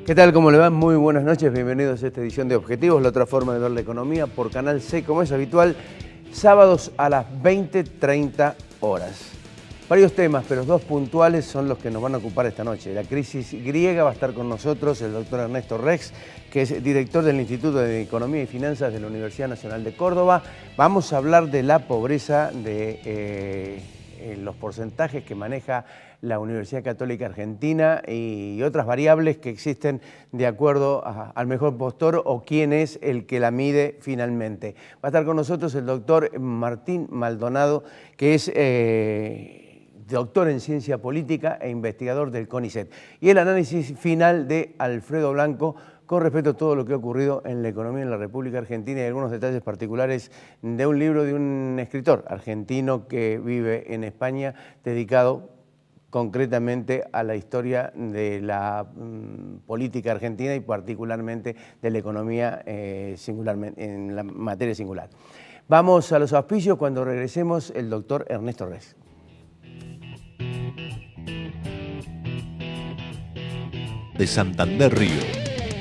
¿Qué tal? ¿Cómo le va? Muy buenas noches, bienvenidos a esta edición de Objetivos, la otra forma de ver la economía, por Canal C, como es habitual, sábados a las 20:30 horas. Varios temas, pero dos puntuales son los que nos van a ocupar esta noche. La crisis griega, va a estar con nosotros el doctor Ernesto Rex, que es director del Instituto de Economía y Finanzas de la Universidad Nacional de Córdoba. Vamos a hablar de la pobreza, de los porcentajes que maneja la Universidad Católica Argentina y otras variables que existen de acuerdo al mejor postor o quién es el que la mide finalmente. Va a estar con nosotros el doctor Martín Maldonado, que es doctor en ciencia política e investigador del CONICET. Y el análisis final de Alfredo Blanco con respecto a todo lo que ha ocurrido en la economía en la República Argentina y algunos detalles particulares de un libro de un escritor argentino que vive en España, dedicado concretamente a la historia de la política argentina y particularmente de la economía singularmente, en la materia singular. Vamos a los auspicios. Cuando regresemos, el doctor Ernesto Rex. De Santander Río.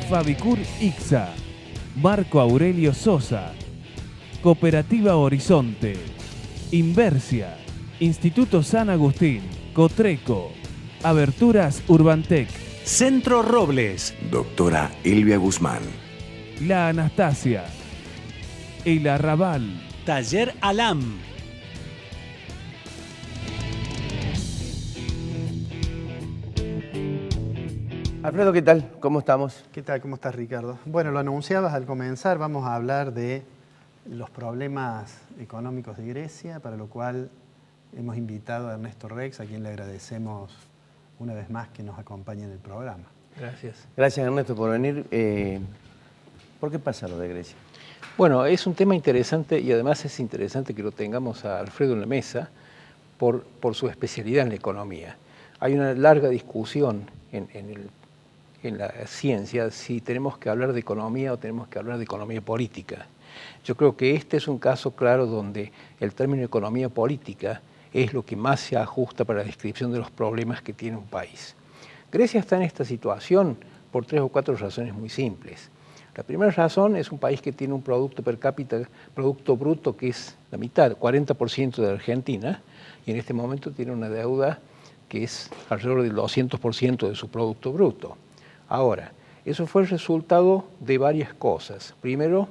Fabicur Ixa, Marco Aurelio Sosa, Cooperativa Horizonte, Inversia, Instituto San Agustín, Cotreco, Aberturas Urbantec, Centro Robles, Doctora Elvia Guzmán, La Anastasia, El Arrabal, Taller Alam. Alfredo, ¿qué tal? ¿Cómo estamos? ¿Qué tal? ¿Cómo estás, Ricardo? Bueno, lo anunciabas al comenzar, vamos a hablar de los problemas económicos de Grecia, para lo cual hemos invitado a Ernesto Rex, a quien le agradecemos una vez más que nos acompañe en el programa. Gracias. Gracias, Ernesto, por venir. ¿Por qué pasa lo de Grecia? Bueno, es un tema interesante y además es interesante que lo tengamos a Alfredo en la mesa por su especialidad en la economía. Hay una larga discusión en la ciencia si tenemos que hablar de economía o tenemos que hablar de economía política. Yo creo que este es un caso claro donde el término economía política es lo que más se ajusta para la descripción de los problemas que tiene un país. Grecia está en esta situación por 3 o 4 razones muy simples. La primera razón es un país que tiene un producto per cápita, producto bruto, que es la mitad, 40% de Argentina, y en este momento tiene una deuda que es alrededor del 200% de su producto bruto. Ahora, eso fue el resultado de varias cosas. Primero,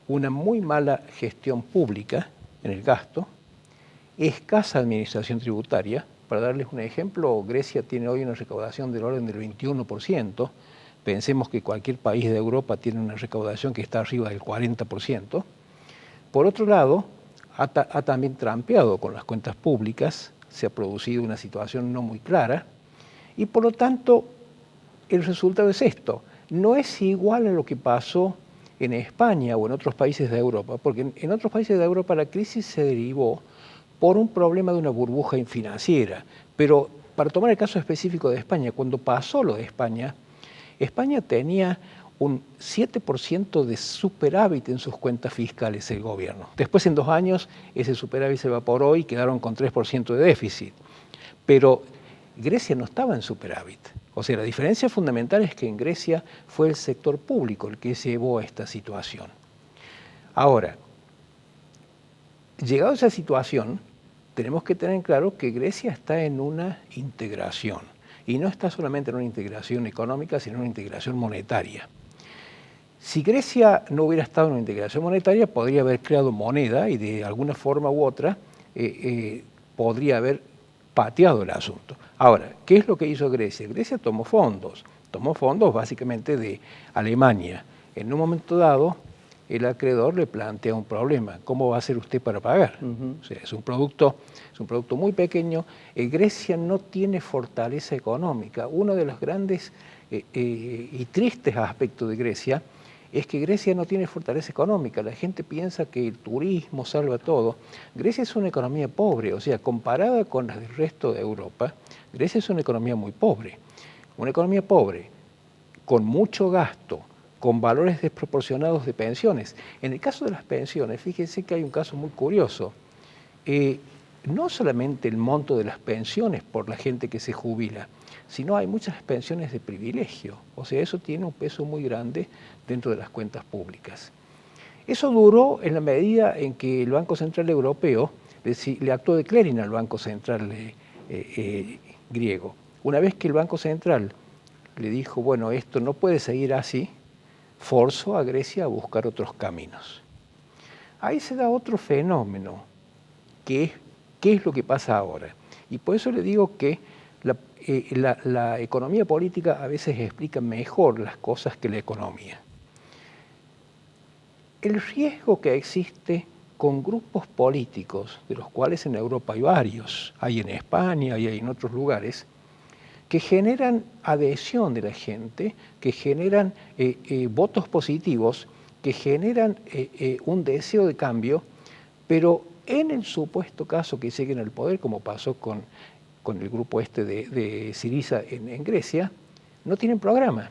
una muy mala gestión pública en el gasto, escasa administración tributaria. Para darles un ejemplo, Grecia tiene hoy una recaudación del orden del 21%. Pensemos que cualquier país de Europa tiene una recaudación que está arriba del 40%. Por otro lado, ha también trampeado con las cuentas públicas, se ha producido una situación no muy clara y por lo tanto el resultado es esto. No es igual a lo que pasó en España o en otros países de Europa, porque en otros países de Europa la crisis se derivó por un problema de una burbuja financiera. Pero para tomar el caso específico de España, cuando pasó lo de España, España tenía un 7% de superávit en sus cuentas fiscales el gobierno. Después, en 2 años, ese superávit se evaporó y quedaron con 3% de déficit. Pero Grecia no estaba en superávit. O sea, la diferencia fundamental es que en Grecia fue el sector público el que llevó a esta situación. Ahora, llegado a esa situación, tenemos que tener en claro que Grecia está en una integración. Y no está solamente en una integración económica, sino en una integración monetaria. Si Grecia no hubiera estado en una integración monetaria, podría haber creado moneda y de alguna forma u otra podría haber pateado el asunto. Ahora, ¿qué es lo que hizo Grecia? Grecia tomó fondos básicamente de Alemania. En un momento dado, el acreedor le plantea un problema. ¿Cómo va a hacer usted para pagar? O sea, es un producto muy pequeño. Grecia no tiene fortaleza económica. Uno de los grandes y tristes aspectos de Grecia es que Grecia no tiene fortaleza económica. La gente piensa que el turismo salva todo. Grecia es una economía pobre, o sea, comparada con las del resto de Europa, Grecia es una economía muy pobre. Una economía pobre, con mucho gasto, con valores desproporcionados de pensiones. En el caso de las pensiones, fíjense que hay un caso muy curioso. no solamente el monto de las pensiones por la gente que se jubila, sino hay muchas pensiones de privilegio. O sea, eso tiene un peso muy grande dentro de las cuentas públicas. Eso duró en la medida en que el Banco Central Europeo le actuó de clearing al Banco Central griego. Una vez que el Banco Central le dijo, bueno, esto no puede seguir así, forzó a Grecia a buscar otros caminos. Ahí se da otro fenómeno, que ¿qué es lo que pasa ahora? Y por eso le digo que la economía política a veces explica mejor las cosas que la economía. El riesgo que existe con grupos políticos, de los cuales en Europa hay varios, hay en España y hay en otros lugares, que generan adhesión de la gente, que generan votos positivos, que generan un deseo de cambio, pero en el supuesto caso que lleguen al poder, como pasó con el grupo de Syriza en Grecia, no tienen programa.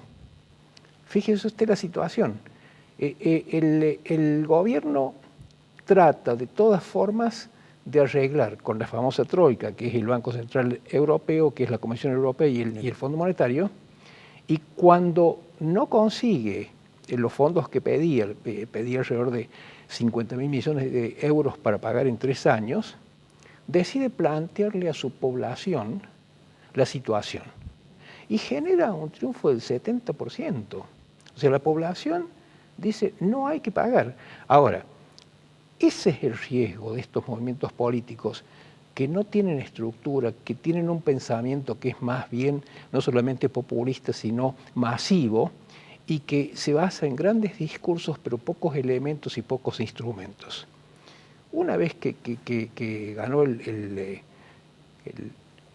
Fíjese usted la situación. El gobierno trata de todas formas de arreglar con la famosa troika, que es el Banco Central Europeo, que es la Comisión Europea y el Fondo Monetario, y cuando no consigue los fondos que pedía alrededor de 50.000 millones de euros para pagar en 3 años, decide plantearle a su población la situación y genera un triunfo del 70%. O sea, la población dice, no hay que pagar. Ahora, ese es el riesgo de estos movimientos políticos que no tienen estructura, que tienen un pensamiento que es más bien no solamente populista, sino masivo, y que se basa en grandes discursos, pero pocos elementos y pocos instrumentos. Una vez que ganó el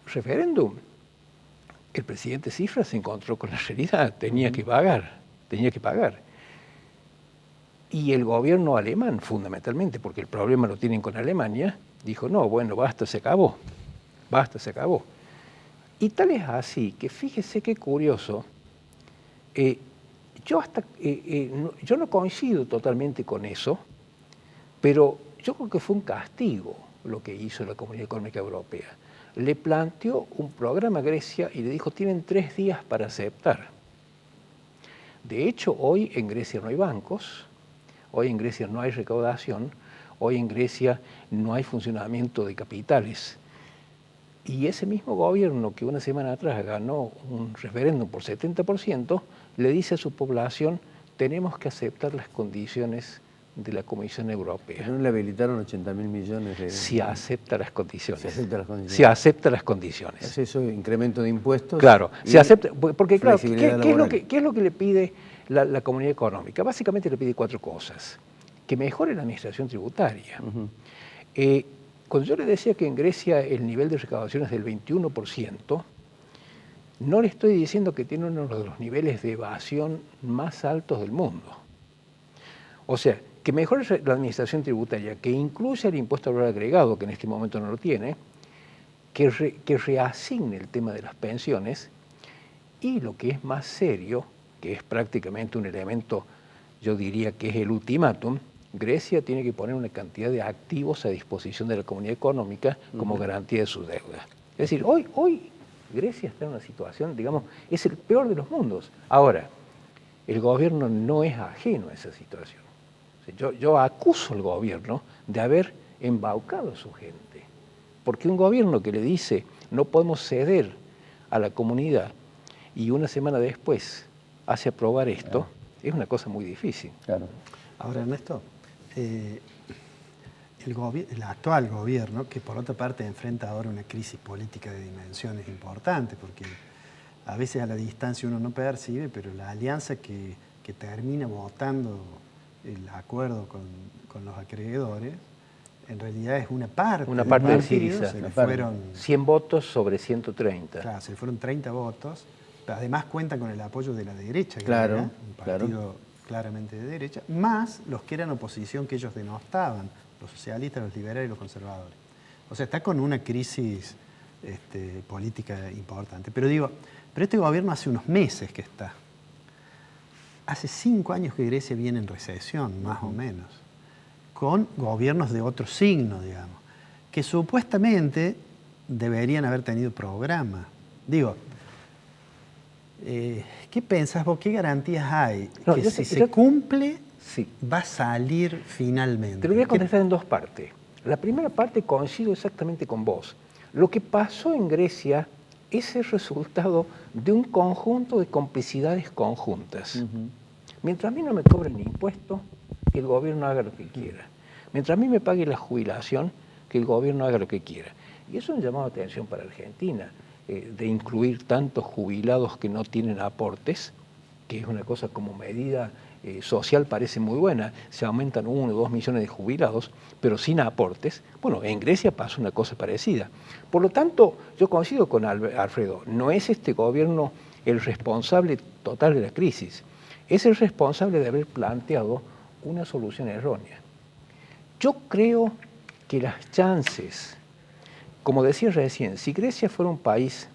referéndum, el presidente Tsipras se encontró con la realidad, tenía que pagar. Y el gobierno alemán, fundamentalmente, porque el problema lo tienen con Alemania, dijo, no, bueno, basta, se acabó. Y tal es así que fíjese qué curioso, yo no coincido totalmente con eso, pero yo creo que fue un castigo lo que hizo la Comunidad Económica Europea. Le planteó un programa a Grecia y le dijo, tienen 3 días para aceptar. De hecho, hoy en Grecia no hay bancos, hoy en Grecia no hay recaudación, hoy en Grecia no hay funcionamiento de capitales. Y ese mismo gobierno que una semana atrás ganó un referéndum por 70%, le dice a su población, tenemos que aceptar las condiciones de la Comisión Europea. ¿Pero no le habilitaron 80.000 millones de...? Si acepta las condiciones. Si acepta las condiciones. Si acepta las condiciones. ¿Es eso incremento de impuestos? Claro, si acepta, porque claro, ¿qué es lo que le pide la Comunidad Económica? Básicamente le pide 4 cosas. Que mejore la administración tributaria. Cuando yo le decía que en Grecia el nivel de recaudación es del 21%, no le estoy diciendo que tiene uno de los niveles de evasión más altos del mundo. O sea, que mejore la administración tributaria, que incluya el impuesto al valor agregado, que en este momento no lo tiene, que reasigne el tema de las pensiones, y lo que es más serio, que es prácticamente un elemento, yo diría que es el ultimátum, Grecia tiene que poner una cantidad de activos a disposición de la Comunidad Económica como garantía de su deuda. Es decir, hoy Grecia está en una situación, digamos, es el peor de los mundos. Ahora, el gobierno no es ajeno a esa situación. O sea, yo acuso al gobierno de haber embaucado a su gente. Porque un gobierno que le dice no podemos ceder a la comunidad y una semana después hace aprobar esto, es una cosa muy difícil. Claro. Ahora, Ernesto, el actual gobierno, que por otra parte enfrenta ahora una crisis política de dimensiones importantes, porque a veces a la distancia uno no percibe, pero la alianza que termina votando el acuerdo con los acreedores, en realidad es una parte de Syriza. Se le fueron 100 votos sobre 130. Claro, se le fueron 30 votos. Además cuentan con el apoyo de la derecha, que claro, era un partido claramente de derecha, más los que eran oposición que ellos denostaban, los socialistas, los liberales y los conservadores. O sea, está con una crisis política importante. Pero este gobierno hace unos meses que está. Hace 5 años que Grecia viene en recesión, más o menos, con gobiernos de otro signo, digamos. que supuestamente deberían haber tenido programa. Digo, ¿qué pensás vos? ¿Qué garantías hay? No, que si se cumple, sí, va a salir finalmente. te lo voy a contestar en dos partes. La primera parte coincido exactamente con vos. Lo que pasó en Grecia es el resultado de un conjunto de complicidades conjuntas. Mientras a mí no me cobren impuestos, que el gobierno haga lo que quiera. Mientras a mí me pague la jubilación, que el gobierno haga lo que quiera. Y eso es un llamado de atención para Argentina, de incluir tantos jubilados que no tienen aportes, que es una cosa como medida social parece muy buena. Se aumentan 1 o 2 millones de jubilados, pero sin aportes. Bueno, en Grecia pasa una cosa parecida. Por lo tanto, yo coincido con Alfredo, no es este gobierno el responsable total de la crisis, es el responsable de haber planteado una solución errónea. Yo creo que las chances, como decía recién, si Grecia fuera un país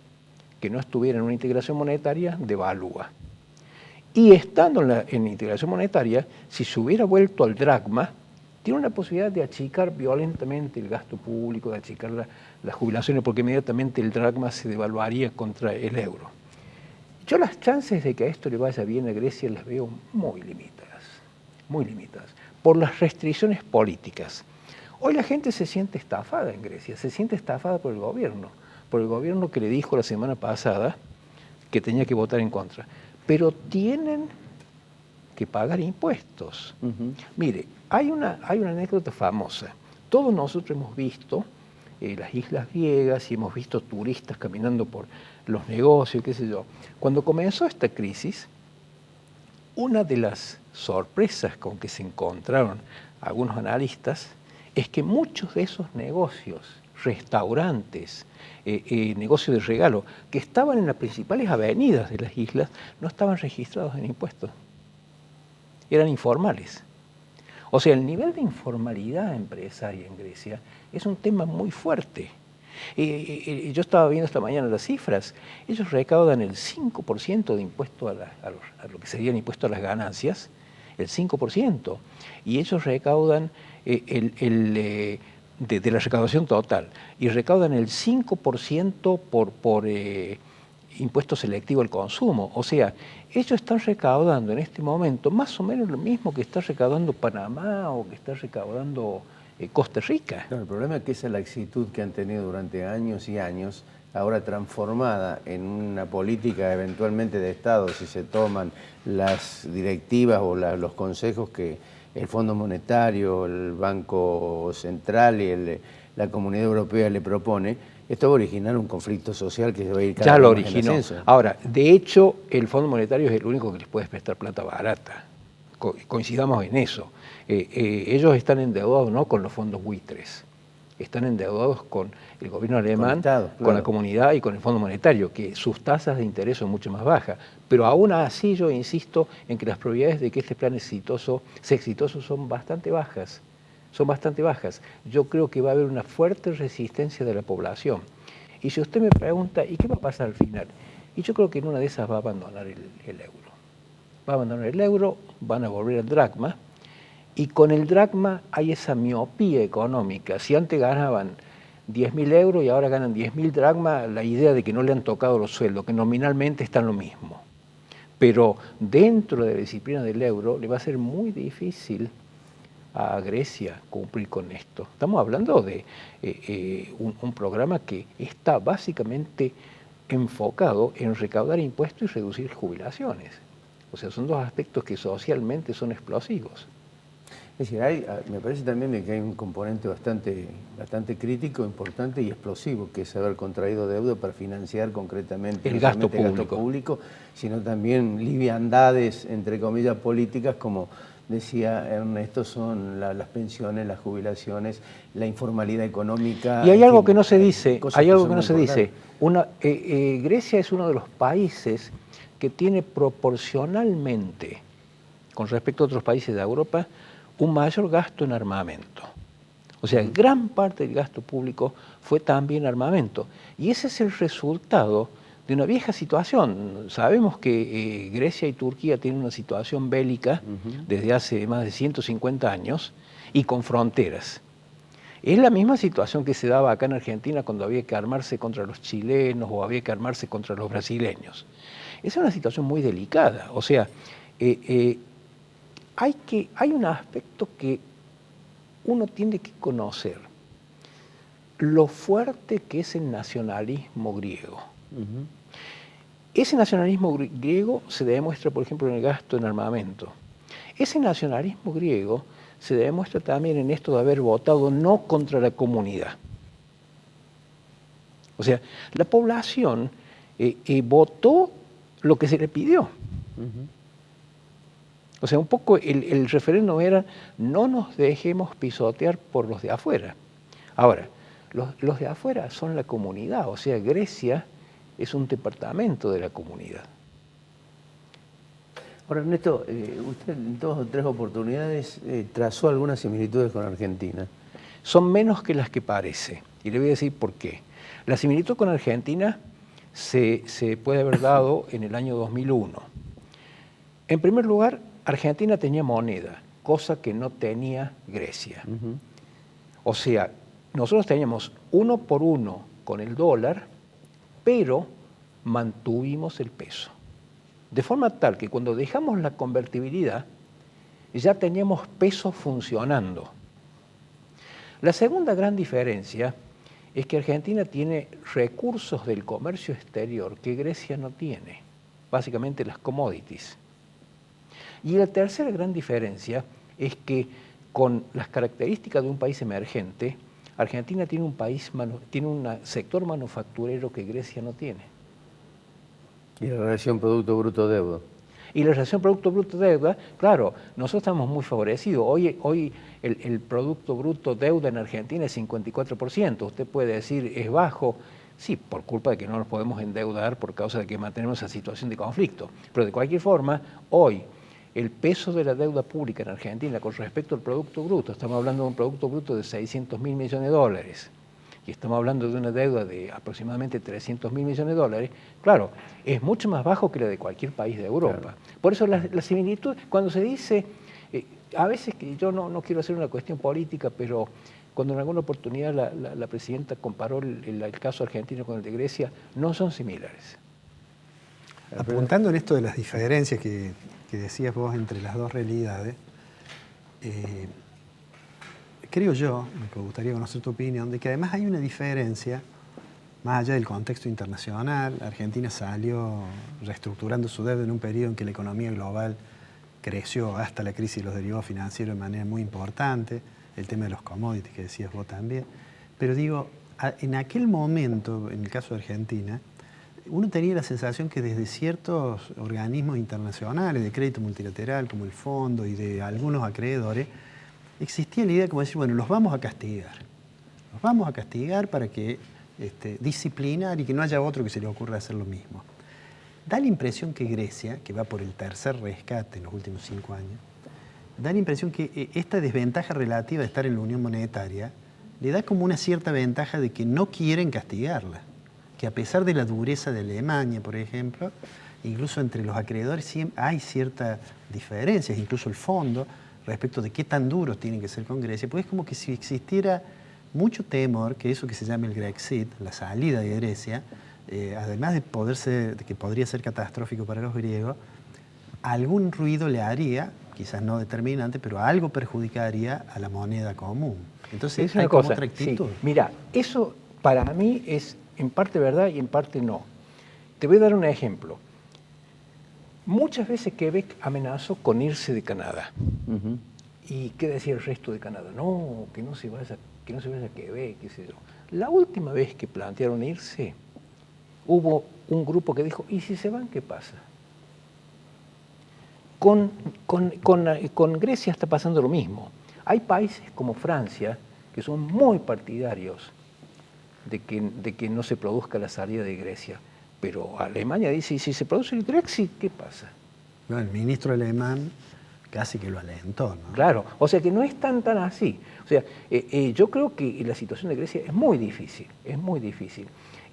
que no estuviera en una integración monetaria, devalúa. Y estando en integración monetaria, si se hubiera vuelto al dracma, tiene una posibilidad de achicar violentamente el gasto público, de achicar las jubilaciones, porque inmediatamente el dracma se devaluaría contra el euro. Yo las chances de que a esto le vaya bien a Grecia las veo muy limitadas, por las restricciones políticas. Hoy la gente se siente estafada en Grecia, se siente estafada por el gobierno que le dijo la semana pasada que tenía que votar en contra. Pero tienen que pagar impuestos. Mire, hay una anécdota famosa. Todos nosotros hemos visto las islas griegas y hemos visto turistas caminando por los negocios, qué sé yo. Cuando comenzó esta crisis, una de las sorpresas con que se encontraron algunos analistas es que muchos de esos negocios, restaurantes, negocios de regalo, que estaban en las principales avenidas de las islas, no estaban registrados en impuestos. Eran informales. O sea, el nivel de informalidad empresaria en Grecia es un tema muy fuerte. Yo estaba viendo esta mañana las cifras. Ellos recaudan el 5% de impuesto a lo que sería el impuesto a las ganancias, el 5%. Y ellos recaudan de la recaudación total, y recaudan el 5% por impuesto selectivo al consumo. O sea, ellos están recaudando en este momento más o menos lo mismo que está recaudando Panamá o que está recaudando Costa Rica. No, el problema es que esa laxitud que han tenido durante años y años, ahora transformada en una política eventualmente de Estado, si se toman las directivas o los consejos que el Fondo Monetario, el Banco Central y la Comunidad Europea le propone, esto va a originar un conflicto social que se va a ir cada vez más en ascenso. Ahora, de hecho, el Fondo Monetario es el único que les puede prestar plata barata. Coincidamos en eso. Ellos están endeudados no con los fondos buitres, están endeudados con el gobierno alemán, con la comunidad y con el Fondo Monetario, que sus tasas de interés son mucho más bajas. Pero aún así yo insisto en que las probabilidades de que este plan sea exitoso son bastante bajas. Yo creo que va a haber una fuerte resistencia de la población. Y si usted me pregunta, ¿y qué va a pasar al final? Y yo creo que en una de esas va a abandonar el euro. Va a abandonar el euro, van a volver al dracma, y con el dracma hay esa miopía económica. Si antes ganaban 10.000 euros y ahora ganan 10.000 dracmas, la idea de que no le han tocado los sueldos, que nominalmente están lo mismo. Pero dentro de la disciplina del euro le va a ser muy difícil a Grecia cumplir con esto. Estamos hablando de un programa que está básicamente enfocado en recaudar impuestos y reducir jubilaciones. O sea, son dos aspectos que socialmente son explosivos. Es decir, me parece también que hay un componente bastante crítico, importante y explosivo, que es haber contraído deuda para financiar concretamente el gasto público, sino también liviandades, entre comillas, políticas, como decía Ernesto, son las pensiones, las jubilaciones, la informalidad económica. Y hay algo que no se dice, Grecia es uno de los países que tiene proporcionalmente, con respecto a otros países de Europa, un mayor gasto en armamento. O sea, gran parte del gasto público fue también armamento. Y ese es el resultado de una vieja situación. Sabemos que Grecia y Turquía tienen una situación bélica desde hace más de 150 años y con fronteras. Es la misma situación que se daba acá en Argentina cuando había que armarse contra los chilenos o había que armarse contra los brasileños. Es una situación muy delicada. O sea, hay un aspecto que uno tiene que conocer. Lo fuerte que es el nacionalismo griego. Ese nacionalismo griego se demuestra, por ejemplo, en el gasto en armamento. Ese nacionalismo griego se demuestra también en esto de haber votado no contra la comunidad. O sea, la población votó lo que se le pidió. O sea, un poco el referéndum era no nos dejemos pisotear por los de afuera. Ahora, los de afuera son la comunidad, o sea, Grecia es un departamento de la comunidad. Ahora, Ernesto, usted en 2 o 3 oportunidades trazó algunas similitudes con Argentina. Son menos que las que parece, y le voy a decir por qué. La similitud con Argentina se puede haber dado en el año 2001. En primer lugar, Argentina tenía moneda, cosa que no tenía Grecia. O sea, nosotros teníamos 1 por 1 con el dólar, pero mantuvimos el peso. De forma tal que cuando dejamos la convertibilidad, ya teníamos peso funcionando. La segunda gran diferencia es que Argentina tiene recursos del comercio exterior que Grecia no tiene, básicamente las commodities. Y la tercera gran diferencia es que con las características de un país emergente, Argentina tiene un sector manufacturero que Grecia no tiene. Y la relación Producto Bruto-Deuda. Y la relación Producto Bruto-Deuda, claro, nosotros estamos muy favorecidos. Hoy el Producto Bruto-Deuda en Argentina es 54%. Usted puede decir, es bajo, sí, por culpa de que no nos podemos endeudar por causa de que mantenemos esa situación de conflicto. Pero de cualquier forma, hoy el peso de la deuda pública en Argentina con respecto al Producto Bruto, estamos hablando de un Producto Bruto de 600.000 millones de dólares, y estamos hablando de una deuda de aproximadamente 300.000 millones de dólares, claro, es mucho más bajo que la de cualquier país de Europa. Claro. Por eso la similitud, cuando se dice, a veces que yo no quiero hacer una cuestión política, pero cuando en alguna oportunidad la presidenta comparó el caso argentino con el de Grecia, no son similares. Apuntando en esto de las diferencias que decías vos entre las dos realidades, creo yo, me gustaría conocer tu opinión, de que además hay una diferencia, más allá del contexto internacional. Argentina salió reestructurando su deuda en un periodo en que la economía global creció hasta la crisis de los derivados financieros de manera muy importante, el tema de los commodities que decías vos también. Pero digo, en aquel momento, en el caso de Argentina, uno tenía la sensación que desde ciertos organismos internacionales de crédito multilateral, como el Fondo y de algunos acreedores, existía la idea como decir, bueno, los vamos a castigar. Los vamos a castigar para que disciplinar y que no haya otro que se le ocurra hacer lo mismo. Da la impresión que Grecia, que va por el tercer rescate en los últimos 5 años, da la impresión que esta desventaja relativa de estar en la Unión Monetaria le da como una cierta ventaja de que no quieren castigarla. Que a pesar de la dureza de Alemania, por ejemplo, incluso entre los acreedores hay ciertas diferencias, incluso el fondo, respecto de qué tan duros tienen que ser con Grecia, pues es como que si existiera mucho temor que eso que se llama el Grexit, la salida de Grecia, además de que podría ser catastrófico para los griegos, algún ruido le haría, quizás no determinante, pero algo perjudicaría a la moneda común. Entonces es hay una como cosa, otra actitud. Sí. Mira, eso para mí es en parte verdad y en parte no. Te voy a dar un ejemplo. Muchas veces Quebec amenazó con irse de Canadá. ¿Y qué decía el resto de Canadá? No, que no se vaya a Quebec, qué sé yo. La última vez que plantearon irse, hubo un grupo que dijo, ¿y si se van, qué pasa? Con Grecia está pasando lo mismo. Hay países como Francia que son muy partidarios de que no se produzca la salida de Grecia. Pero Alemania dice, ¿y si se produce el Brexit, qué pasa? Bueno, el ministro alemán casi que lo alentó, ¿no? Claro, o sea que no es tan así. O sea, yo creo que la situación de Grecia es muy difícil.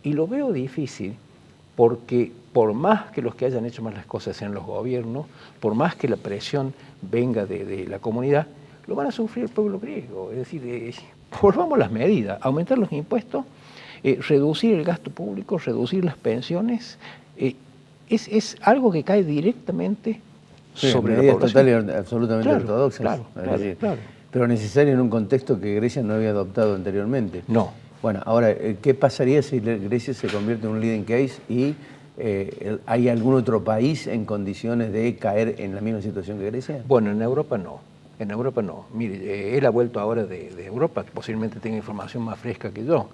Y lo veo difícil porque por más que los que hayan hecho mal las cosas sean los gobiernos, por más que la presión venga de la comunidad, lo van a sufrir el pueblo griego. Es decir, volvamos a las medidas, aumentar los impuestos, reducir el gasto público, reducir las pensiones, es algo que cae directamente sobre la población. Total y absolutamente ortodoxas. Claro. Pero necesario en un contexto que Grecia no había adoptado anteriormente. No. Bueno, ahora, ¿qué pasaría si Grecia se convierte en un leading case y hay algún otro país en condiciones de caer en la misma situación que Grecia? Bueno, en Europa no. En Europa no. Mire, él ha vuelto ahora de Europa, que posiblemente tenga información más fresca que yo.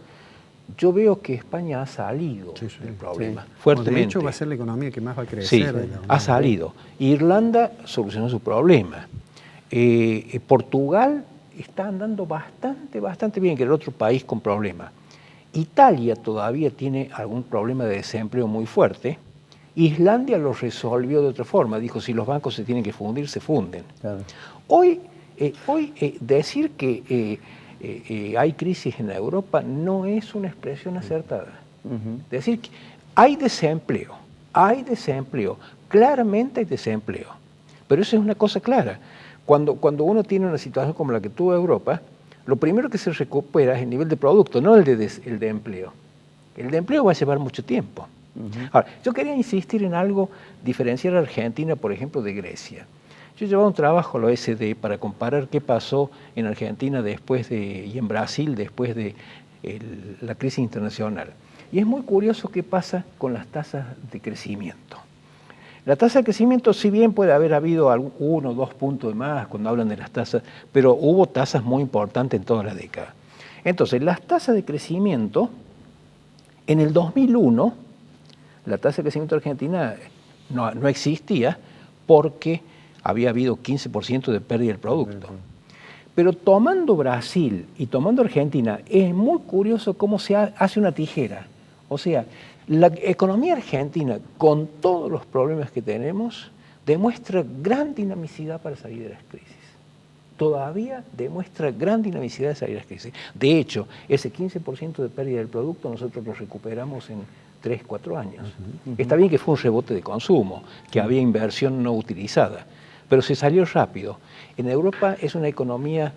Yo veo que España ha salido del problema, fuertemente. De hecho, va a ser la economía que más va a crecer. Sí, ha salido. Irlanda solucionó su problema. Portugal está andando bastante bien, que era otro país con problemas. Italia todavía tiene algún problema de desempleo muy fuerte. Islandia lo resolvió de otra forma. Dijo, si los bancos se tienen que fundir, se funden. Claro. Hoy decir que hay crisis en Europa no es una expresión acertada. Decir que hay desempleo, claramente hay desempleo. Pero eso es una cosa clara. Cuando uno tiene una situación como la que tuvo Europa, lo primero que se recupera es el nivel de producto, no el de empleo. El de empleo va a llevar mucho tiempo. Ahora, yo quería insistir en algo, diferenciar a Argentina, por ejemplo, de Grecia. Yo llevaba un trabajo a la OSD para comparar qué pasó en Argentina y en Brasil después de la crisis internacional. Y es muy curioso qué pasa con las tasas de crecimiento. La tasa de crecimiento, si bien puede haber habido 1 o 2 puntos de más cuando hablan de las tasas, pero hubo tasas muy importantes en toda la década. Entonces, las tasas de crecimiento, en el 2001, la tasa de crecimiento argentina no existía porque había habido 15% de pérdida del producto. Pero tomando Brasil y tomando Argentina, es muy curioso cómo se hace una tijera. O sea, la economía argentina, con todos los problemas que tenemos, demuestra gran dinamicidad para salir de las crisis. Todavía demuestra gran dinamicidad de salir de las crisis. De hecho, ese 15% de pérdida del producto nosotros lo recuperamos en 3, 4 años. Está bien que fue un rebote de consumo, que había inversión no utilizada, pero se salió rápido. En Europa son economías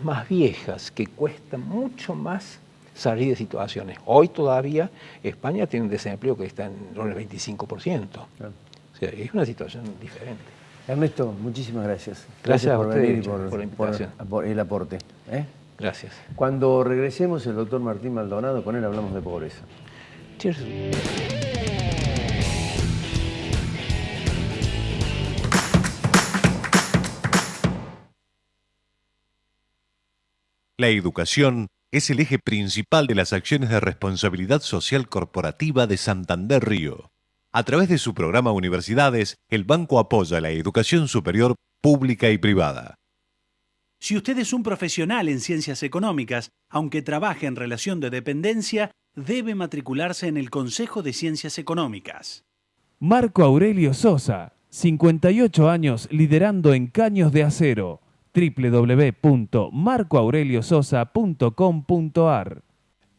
más viejas, que cuesta mucho más salir de situaciones. Hoy todavía España tiene un desempleo que está en el 25%. Claro. O sea, es una situación diferente. Ernesto, muchísimas gracias. Gracias por venir y por la invitación. por el aporte. Gracias. Cuando regresemos, el doctor Martín Maldonado, con él hablamos de pobreza. Cheers. La educación es el eje principal de las acciones de responsabilidad social corporativa de Santander Río. A través de su programa Universidades, el banco apoya la educación superior pública y privada. Si usted es un profesional en ciencias económicas, aunque trabaje en relación de dependencia, debe matricularse en el Consejo de Ciencias Económicas. Marco Aurelio Sosa, 58 años liderando en caños de acero. www.marcoaureliososa.com.ar.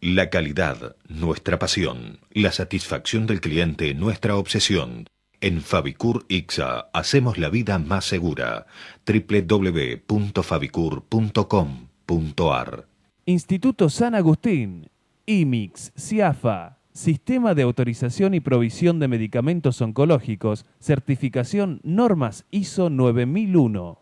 La calidad, nuestra pasión. La satisfacción del cliente, nuestra obsesión. En Fabicur Ixa hacemos la vida más segura. www.fabicur.com.ar. Instituto San Agustín, IMIX, CIAFA, Sistema de Autorización y Provisión de Medicamentos Oncológicos, certificación normas ISO 9001.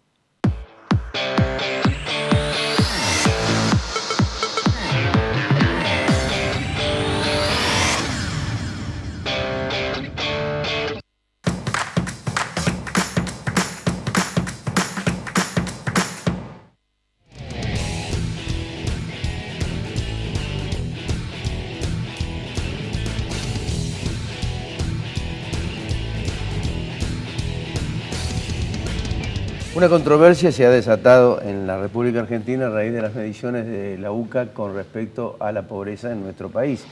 Una controversia se ha desatado en la República Argentina a raíz de las mediciones de la UCA con respecto a la pobreza en nuestro país.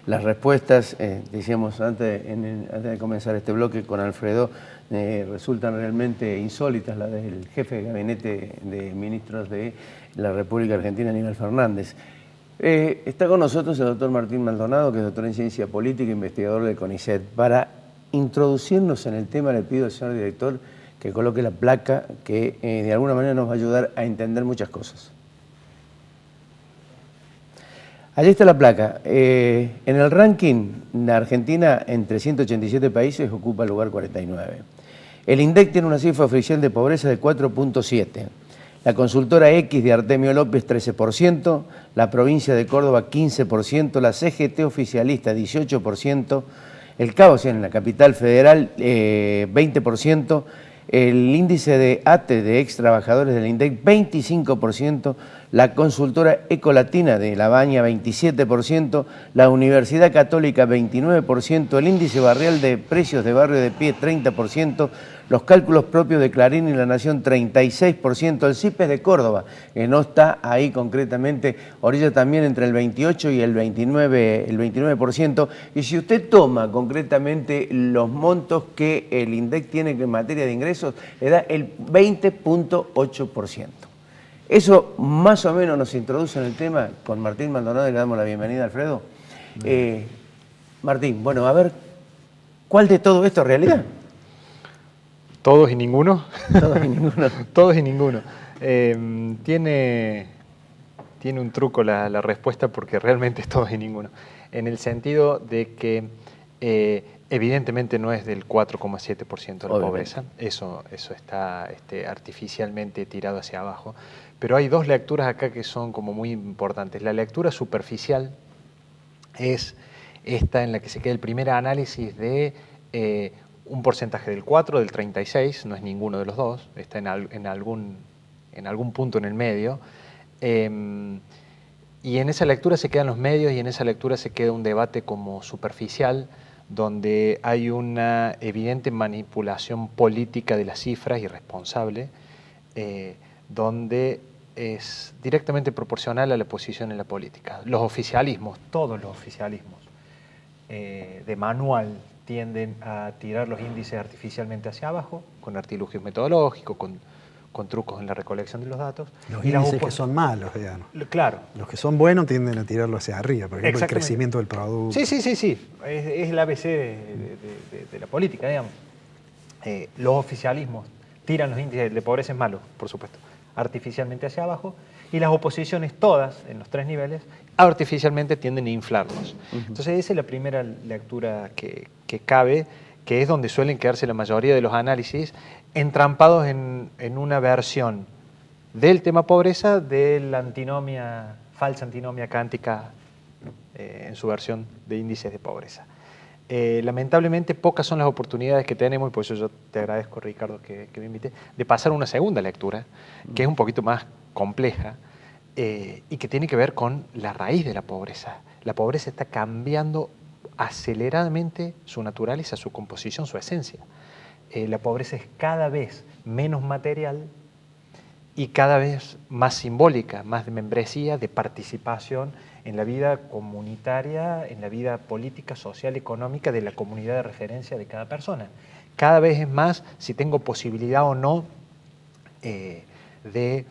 Las respuestas, decíamos antes de comenzar este bloque con Alfredo, resultan realmente insólitas, la del jefe de gabinete de ministros de la República Argentina, Aníbal Fernández. Está con nosotros el doctor Martín Maldonado, que es doctor en Ciencia Política e investigador del CONICET. Para introducirnos en el tema, le pido al señor director que coloque la placa que de alguna manera nos va a ayudar a entender muchas cosas. Allí está la placa. En el ranking, la Argentina, entre 187 países, ocupa el lugar 49. El INDEC tiene una cifra oficial de pobreza de 4.7. La consultora X de Artemio López, 13%. La provincia de Córdoba, 15%. La CGT oficialista, 18%. El CAOS en la capital federal, 20%. El índice de ATE de ex trabajadores del INDEC, 25%, la consultora Ecolatina de La Baña, 27%, la Universidad Católica, 29%, el índice barrial de precios de barrio de pie, 30%, los cálculos propios de Clarín y La Nación, 36%, el CIPES de Córdoba, que no está ahí concretamente, orilla también entre el 28 y el 29%, y si usted toma concretamente los montos que el INDEC tiene en materia de ingresos, le da el 20.8%. Eso más o menos nos introduce en el tema con Martín Maldonado, y le damos la bienvenida, Alfredo. Martín, bueno, a ver, ¿cuál de todo esto es realidad? ¿Todos y ninguno? Todos y ninguno. Todos y ninguno. Tiene un truco la respuesta, porque realmente es todos y ninguno. En el sentido de que evidentemente no es del 4,7% la pobreza. Eso está artificialmente tirado hacia abajo. Pero hay dos lecturas acá que son como muy importantes. La lectura superficial es esta en la que se queda el primer análisis de un porcentaje del 4, del 36, no es ninguno de los dos, está en algún punto en el medio. Y en esa lectura se quedan los medios, y en esa lectura se queda un debate como superficial, donde hay una evidente manipulación política de las cifras, irresponsable, donde es directamente proporcional a la posición en la política. Los oficialismos, todos los oficialismos de manual, tienden a tirar los índices artificialmente hacia abajo, con artilugios metodológicos, con trucos en la recolección de los datos. Los índices que son malos, digamos. Claro. Los que son buenos tienden a tirarlo hacia arriba, por ejemplo, el crecimiento del producto. Sí. Es el ABC de la política, digamos. Los oficialismos tiran los índices de pobreza, es malo, por supuesto, artificialmente hacia abajo, y las oposiciones todas, en los tres niveles, artificialmente tienden a inflarlos. Entonces esa es la primera lectura que cabe, que es donde suelen quedarse la mayoría de los análisis, entrampados en una versión del tema pobreza de la falsa antinomia cántica en su versión de índices de pobreza. Lamentablemente pocas son las oportunidades que tenemos, y por eso yo te agradezco, Ricardo, que me invité, de pasar a una segunda lectura, que es un poquito más compleja, y que tiene que ver con la raíz de la pobreza. La pobreza está cambiando aceleradamente su naturaleza, su composición, su esencia. La pobreza es cada vez menos material y cada vez más simbólica, más de membresía, de participación en la vida comunitaria, en la vida política, social, económica de la comunidad de referencia de cada persona. Cada vez es más si tengo posibilidad o no de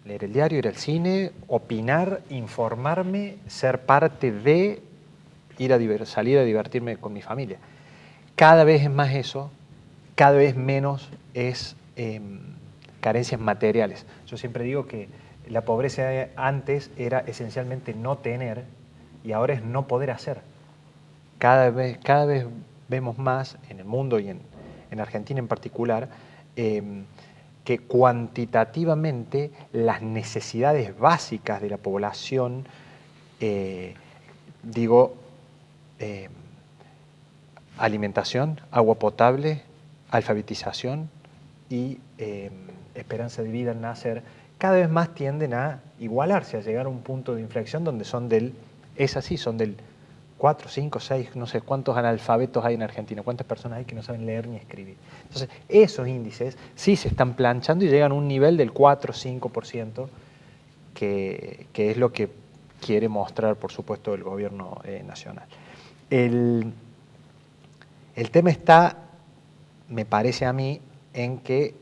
leer el diario, ir al cine, opinar, informarme, ser parte de salir a divertirme con mi familia. Cada vez es más eso, cada vez menos es carencias materiales. Yo siempre digo que la pobreza antes era esencialmente no tener, y ahora es no poder hacer. Cada vez vemos más en el mundo, y en Argentina en particular, que cuantitativamente las necesidades básicas de la población, alimentación, agua potable, alfabetización y esperanza de vida al nacer, cada vez más tienden a igualarse, a llegar a un punto de inflexión donde son del 4, 5, 6, no sé cuántos analfabetos hay en Argentina, cuántas personas hay que no saben leer ni escribir. Entonces, esos índices sí se están planchando y llegan a un nivel del 4, 5%, que es lo que quiere mostrar, por supuesto, el gobierno nacional. El tema está, me parece a mí, en que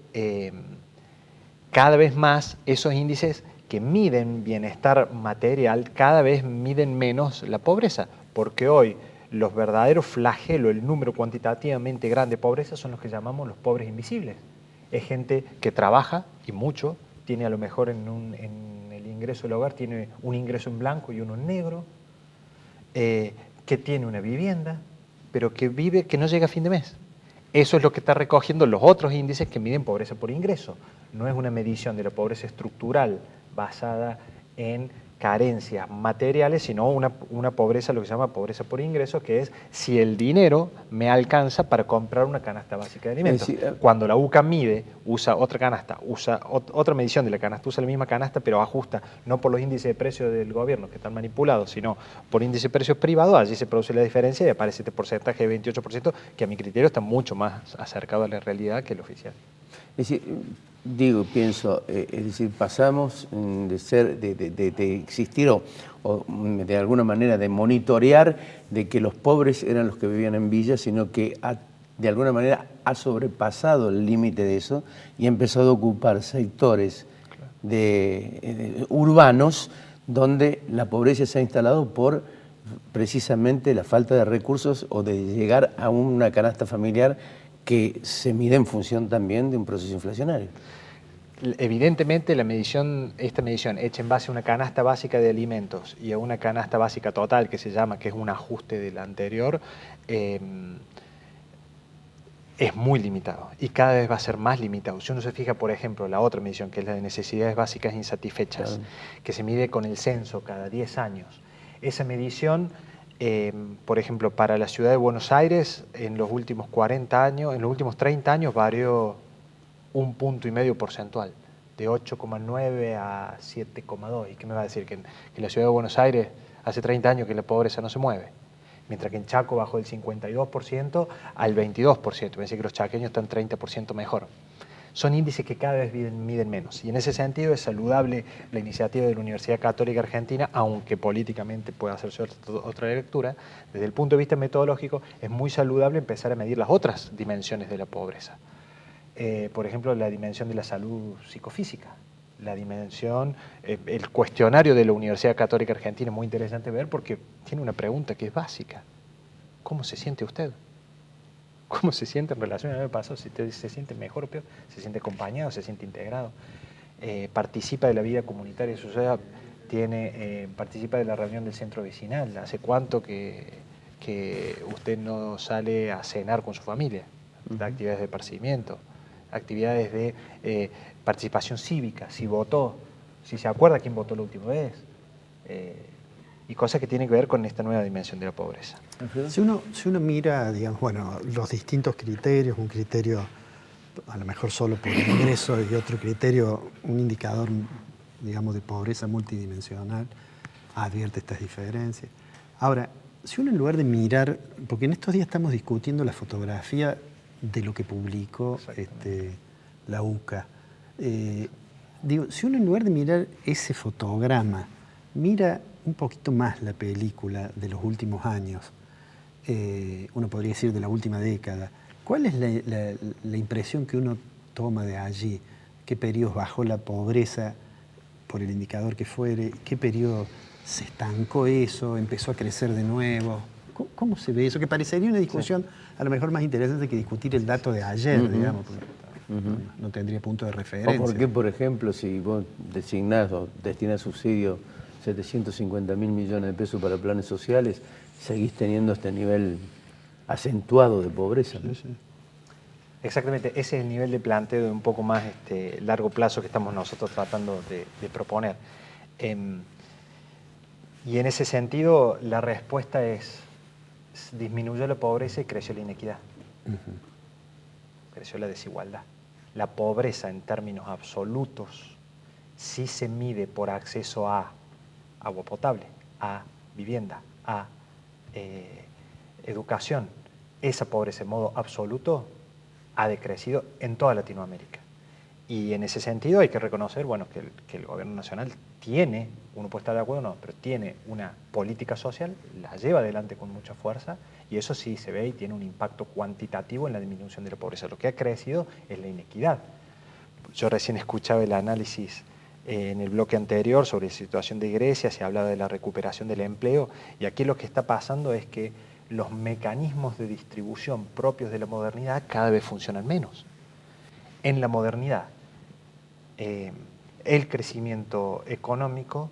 cada vez más esos índices que miden bienestar material, cada vez miden menos la pobreza, porque hoy los verdaderos flagelos, el número cuantitativamente grande de pobreza, son los que llamamos los pobres invisibles. Es gente que trabaja, y mucho, tiene a lo mejor en el ingreso del hogar, tiene un ingreso en blanco y uno en negro, que tiene una vivienda, pero que no llega a fin de mes. Eso es lo que está recogiendo los otros índices que miden pobreza por ingreso. No es una medición de la pobreza estructural basada en carencias materiales, sino una pobreza, lo que se llama pobreza por ingreso, que es si el dinero me alcanza para comprar una canasta básica de alimentos. Cuando la UCA usa otra canasta, usa otra medición de la canasta, usa la misma canasta, pero ajusta no por los índices de precios del gobierno que están manipulados, sino por índice de precios privados, allí se produce la diferencia y aparece este porcentaje de 28%, que a mi criterio está mucho más acercado a la realidad que el oficial. Es decir, pienso, es decir, pasamos de existir o de alguna manera de monitorear de que los pobres eran los que vivían en villas, sino que de alguna manera ha sobrepasado el límite de eso y ha empezado a ocupar sectores urbanos donde la pobreza se ha instalado por precisamente la falta de recursos o de llegar a una canasta familiar que se mide en función también de un proceso inflacionario. Evidentemente esta medición hecha en base a una canasta básica de alimentos y a una canasta básica total que se llama, que es un ajuste de la anterior, es muy limitado y cada vez va a ser más limitado. Si uno se fija, por ejemplo, la otra medición, que es la de necesidades básicas insatisfechas, claro, que se mide con el censo cada 10 años, esa medición, por ejemplo, para la ciudad de Buenos Aires, en los últimos 30 años varió 1,5 puntos porcentual, de 8,9 a 7,2. ¿Y qué me va a decir? Que en la ciudad de Buenos Aires hace 30 años que la pobreza no se mueve. Mientras que en Chaco bajó del 52% al 22%. Me dice que los chaqueños están 30% mejor. Son índices que cada vez miden menos. Y en ese sentido es saludable la iniciativa de la Universidad Católica Argentina, aunque políticamente pueda hacerse otra lectura. Desde el punto de vista metodológico es muy saludable empezar a medir las otras dimensiones de la pobreza. Por ejemplo, la dimensión de la salud psicofísica. La dimensión, el cuestionario de la Universidad Católica Argentina es muy interesante ver porque tiene una pregunta que es básica. ¿Cómo se siente usted? ¿Cómo se siente en relación al año pasado? ¿Si se siente mejor o peor? ¿Se siente acompañado? ¿Se siente integrado? ¿Participa de la vida comunitaria de su ciudad? ¿Participa de la reunión del centro vecinal? ¿Hace cuánto que usted no sale a cenar con su familia? Actividades de esparcimiento, actividades de participación cívica, si votó, si se acuerda quién votó la última vez, y cosas que tienen que ver con esta nueva dimensión de la pobreza. Si uno mira, digamos, bueno, los distintos criterios, un criterio a lo mejor solo por ingreso y otro criterio, un indicador, digamos, de pobreza multidimensional, advierte estas diferencias. Ahora, si uno en lugar de mirar, porque en estos días estamos discutiendo la fotografía de lo que publicó la UCA, si uno en lugar de mirar ese fotograma, mira un poquito más la película de los últimos años, uno podría decir de la última década, ¿cuál es la impresión que uno toma de allí? ¿Qué periodos bajó la pobreza por el indicador que fuere? ¿Qué periodo se estancó eso? ¿Empezó a crecer de nuevo? ¿Cómo se ve eso? Que parecería una discusión a lo mejor más interesante que discutir el dato de ayer, digamos, porque no tendría punto de referencia. ¿O por qué, por ejemplo, si vos designás o destinás subsidio 750.000 millones de pesos para planes sociales, seguís teniendo este nivel acentuado de pobreza? ¿No? Sí. Exactamente, ese es el nivel de planteo de un poco más largo plazo que estamos nosotros tratando de proponer. Y en ese sentido, la respuesta es: disminuyó la pobreza y creció la inequidad. Creció la desigualdad. La pobreza en términos absolutos sí se mide por acceso a agua potable, a vivienda, a educación. Esa pobreza en modo absoluto ha decrecido en toda Latinoamérica. Y en ese sentido hay que reconocer, bueno, que el gobierno nacional tiene, uno puede estar de acuerdo o no, pero tiene una política social, la lleva adelante con mucha fuerza, y eso sí se ve y tiene un impacto cuantitativo en la disminución de la pobreza. Lo que ha crecido es la inequidad. Yo recién escuchaba el análisis en el bloque anterior sobre la situación de Grecia, se hablaba de la recuperación del empleo, y aquí lo que está pasando es que los mecanismos de distribución propios de la modernidad cada vez funcionan menos. En la modernidad, el crecimiento económico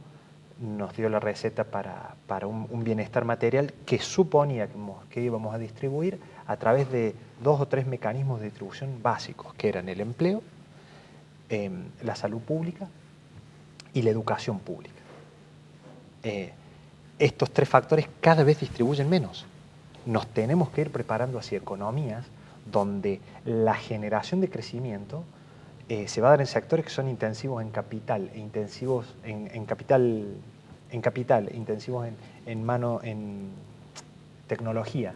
nos dio la receta para un bienestar material que suponía que íbamos a distribuir a través de 2 o 3 mecanismos de distribución básicos, que eran el empleo, la salud pública y la educación pública. Estos 3 factores cada vez distribuyen menos. Nos tenemos que ir preparando hacia economías donde la generación de crecimiento se va a dar en sectores que son intensivos en capital, e intensivos en capital, intensivos en tecnología,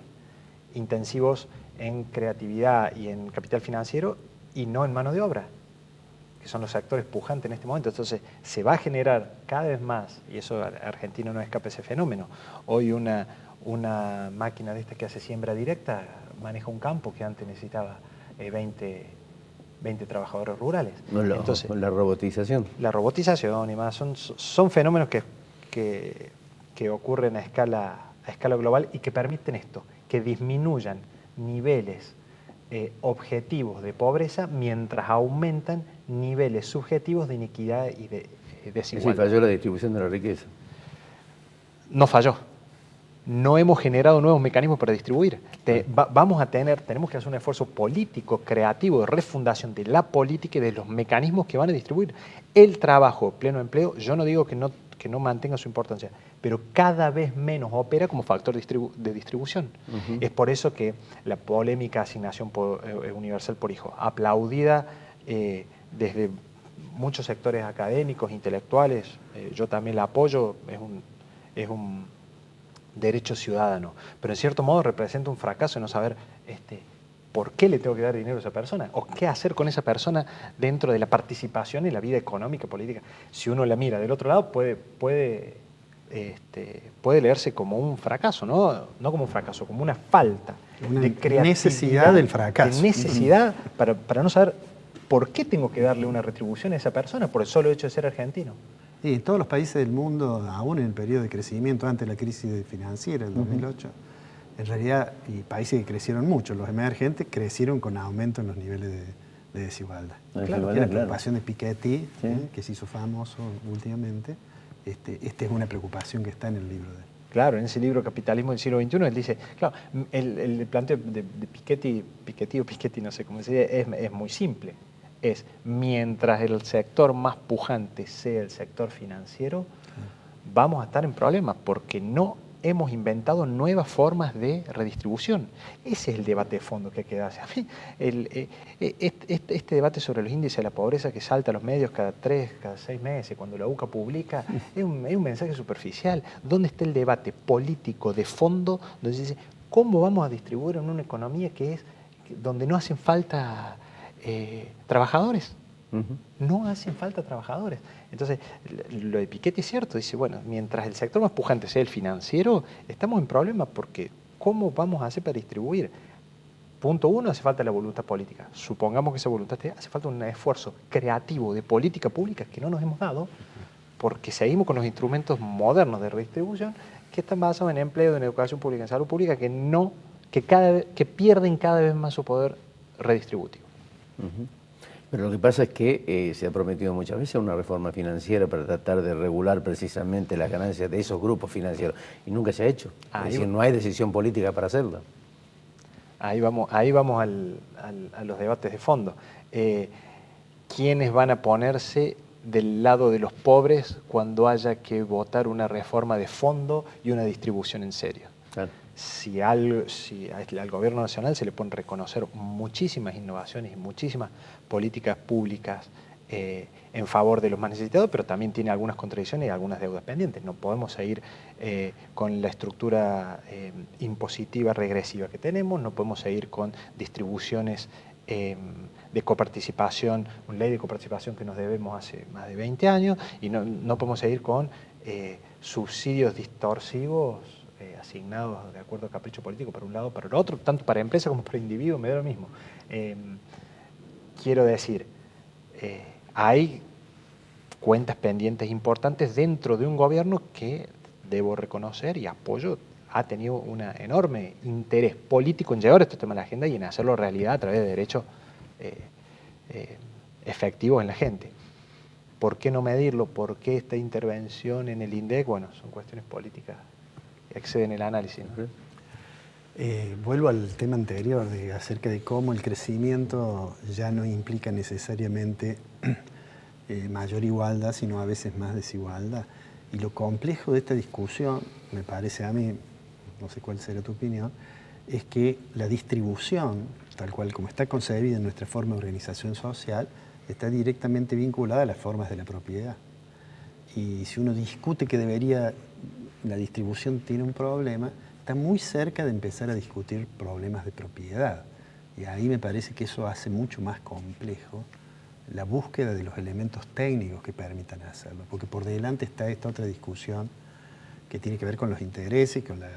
intensivos en creatividad y en capital financiero, y no en mano de obra, que son los sectores pujantes en este momento. Entonces se va a generar cada vez más, y eso Argentina no escapa ese fenómeno. Hoy una máquina de esta que hace siembra directa maneja un campo que antes necesitaba 20 trabajadores rurales. Entonces, la robotización. La robotización y más son fenómenos que ocurren a escala global y que permiten esto, que disminuyan niveles objetivos de pobreza mientras aumentan niveles subjetivos de inequidad y de desigualdad. Sí, falló la distribución de la riqueza. No falló. No hemos generado nuevos mecanismos para distribuir. Tenemos que hacer un esfuerzo político, creativo, de refundación de la política y de los mecanismos que van a distribuir. El trabajo, pleno empleo, yo no digo que no mantenga su importancia, pero cada vez menos opera como factor de distribución. Es por eso que la polémica asignación universal por hijo, aplaudida desde muchos sectores académicos, intelectuales, yo también la apoyo, es un derecho ciudadano, pero en cierto modo representa un fracaso de no saber por qué le tengo que dar dinero a esa persona o qué hacer con esa persona dentro de la participación en la vida económica, política. Si uno la mira del otro lado puede leerse como un fracaso, no como un fracaso, como una falta de creatividad, necesidad del fracaso. De necesidad para no saber por qué tengo que darle una retribución a esa persona por el solo hecho de ser argentino. Sí, en todos los países del mundo, aún en el periodo de crecimiento antes de la crisis financiera, en 2008, en realidad, y países que crecieron mucho, los emergentes crecieron con aumento en los niveles de desigualdad. Claro, la preocupación de Piketty, que se hizo famoso últimamente, esta es una preocupación que está en el libro de él. Claro, en ese libro Capitalismo del siglo XXI, él dice, claro, el planteo de Piketty, no sé cómo se dice, es muy simple. Es mientras el sector más pujante sea el sector financiero, vamos a estar en problemas porque no hemos inventado nuevas formas de redistribución. Ese es el debate de fondo que hay que darse. A mí, este debate sobre los índices de la pobreza que salta a los medios cada 6 meses, cuando la UCA publica, es un mensaje superficial. ¿Dónde está el debate político de fondo donde se dice cómo vamos a distribuir en una economía donde no hacen falta trabajadores? No hacen falta trabajadores. Entonces, lo de Piketty es cierto, dice, bueno, mientras el sector más pujante sea el financiero, estamos en problemas porque ¿cómo vamos a hacer para distribuir? Punto 1, hace falta la voluntad política. Supongamos que esa voluntad hace falta un esfuerzo creativo de política pública que no nos hemos dado porque seguimos con los instrumentos modernos de redistribución que están basados en empleo, en educación pública, en salud pública, que pierden cada vez más su poder redistributivo. Pero lo que pasa es que se ha prometido muchas veces una reforma financiera para tratar de regular precisamente las ganancias de esos grupos financieros y nunca se ha hecho. Es decir, no hay decisión política para hacerlo. Ahí vamos a los debates de fondo. ¿Quiénes van a ponerse del lado de los pobres cuando haya que votar una reforma de fondo y una distribución en serio? Claro. Si al gobierno nacional se le pueden reconocer muchísimas innovaciones y muchísimas políticas públicas en favor de los más necesitados, pero también tiene algunas contradicciones y algunas deudas pendientes. No podemos seguir con la estructura impositiva regresiva que tenemos, no podemos seguir con distribuciones de coparticipación, una ley de coparticipación que nos debemos hace más de 20 años, y no podemos seguir con subsidios distorsivos asignados de acuerdo a capricho político para un lado o para el otro, tanto para empresas como para individuos, me da lo mismo. Quiero decir, hay cuentas pendientes importantes dentro de un gobierno que, debo reconocer y apoyo, ha tenido un enorme interés político en llevar este tema a la agenda y en hacerlo realidad a través de derechos efectivos en la gente. ¿Por qué no medirlo? ¿Por qué esta intervención en el INDEC? Bueno, son cuestiones políticas que exceden el análisis, ¿no? Vuelvo al tema anterior acerca de cómo el crecimiento ya no implica necesariamente mayor igualdad, sino a veces más desigualdad. Y lo complejo de esta discusión, me parece a mí, no sé cuál será tu opinión, es que la distribución, tal cual como está concebida en nuestra forma de organización social, está directamente vinculada a las formas de la propiedad. Y si uno discute que la distribución tiene un problema, está muy cerca de empezar a discutir problemas de propiedad. Y ahí me parece que eso hace mucho más complejo la búsqueda de los elementos técnicos que permitan hacerlo, porque por delante está esta otra discusión que tiene que ver con los intereses y con la